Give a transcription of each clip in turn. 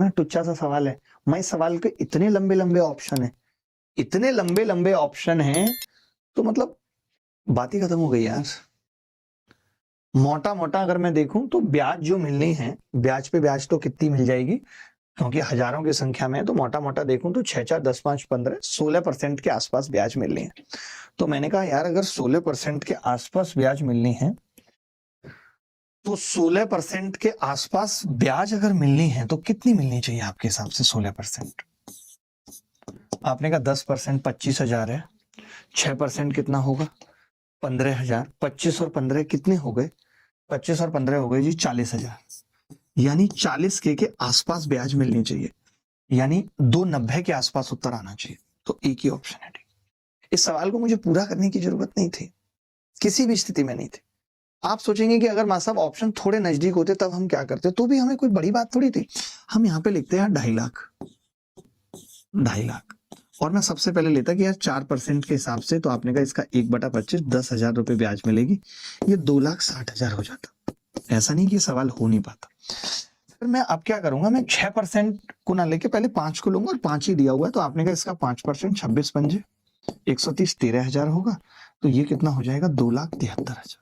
ना टुच्चा सा सवाल है। मैं इस सवाल के इतने लंबे लंबे ऑप्शन है, इतने लंबे लंबे ऑप्शन हैं, तो मतलब बात ही खत्म हो गई यार। मोटा मोटा अगर मैं देखूं तो ब्याज जो मिलनी है, ब्याज पे ब्याज तो कितनी मिल जाएगी, क्योंकि हजारों की संख्या में है, तो मोटा मोटा देखूं तो 6 4 10 5 15 16% के आसपास ब्याज मिलनी है। तो मैंने कहा यार अगर 16% के आसपास ब्याज मिलनी है, तो 16% के आसपास ब्याज अगर मिलनी है तो कितनी मिलनी चाहिए आपके हिसाब से 16%? आपने कहा 10% 25,000 है, 6% कितना होगा 15,000, 25 और 15 कितने हो गए, 25 और 15 हो गए जी 40,000, यानी 40 के आसपास ब्याज मिलनी चाहिए, यानी 290 के आसपास उत्तर आना चाहिए। तो एक ही ऑप्शन है ठीक। इस सवाल को मुझे पूरा करने की जरूरत नहीं थी, किसी भी स्थिति में नहीं थी। आप सोचेंगे कि अगर मां साहब ऑप्शन थोड़े नजदीक होते तब हम क्या करते, तो भी हमें कोई बड़ी बात थोड़ी थी। हम यहाँ पे लिखते हैं 2.5 लाख, 2.5 लाख, और मैं सबसे पहले लेता कि यार 4% के हिसाब से, तो आपने कहा इसका 1/25 10,000 रुपए ब्याज मिलेगी, ये 2,60,000 हो जाता। ऐसा नहीं कि सवाल हो नहीं पाता। फिर मैं अब क्या करूंगा, मैं 6% को ना लेके पहले 5 को लूंगा, और 5 ही दिया हुआ है, तो आपने कहा इसका 5% 26 पंजे 130 13,000 होगा, तो ये कितना हो जाएगा 2,73,000।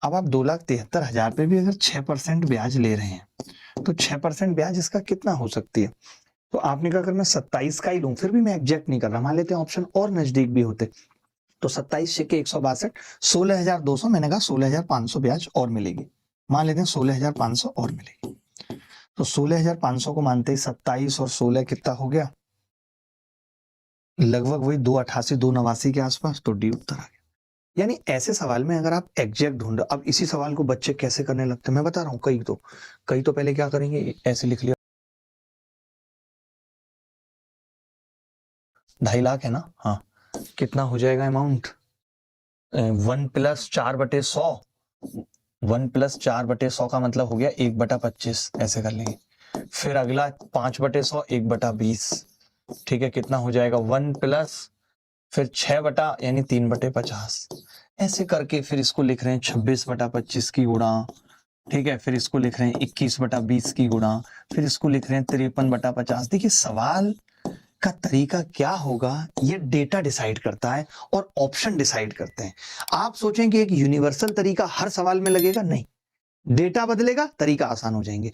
अब आप 2,73,000 पे भी अगर 6% ब्याज ले रहे हैं, तो 6% ब्याज इसका कितना हो सकती है, तो आपने कहा अगर मैं 27 का ही लूं, फिर भी मैं एग्जैक्ट नहीं कर रहा, मान लेते हैं ऑप्शन और नजदीक भी होते, तो 27 के 162 16,200, मैंने कहा 16,500 ब्याज और मिलेगी, मान लेते हैं 16,500 और मिलेगी। तो 16,500 को मानते ही 27 और 16 कितना हो गया, लगभग वही 288 289 के आसपास, तो डी उत्तर आ गया। यानी ऐसे सवाल में अगर आप एग्जैक्ट ढूंढ, अब इसी सवाल को बच्चे कैसे करने लगते हैं मैं बता रहा हूं, कई तो पहले क्या करेंगे, ऐसे लिख लिया 2.5 लाख है ना, हाँ कितना हो जाएगा अमाउंट, 1 + 4/100, 1 + 4/100 का मतलब हो गया 1/25, ऐसे कर लेंगे। फिर अगला 5/100 1/20, ठीक है, कितना हो जाएगा 1 + फिर 6 यानी 3/50, ऐसे करके फिर इसको लिख रहे हैं 26/25 की गुणा, ठीक है, फिर इसको लिख रहे हैं 21/20 की गुणा, फिर इसको लिख रहे हैं 53/50। देखिए सवाल का तरीका क्या होगा ये डेटा डिसाइड करता है और ऑप्शन डिसाइड करते हैं। आप सोचें कि एक यूनिवर्सल तरीका हर सवाल में लगेगा, नहीं, डेटा बदलेगा तरीका आसान हो जाएंगे।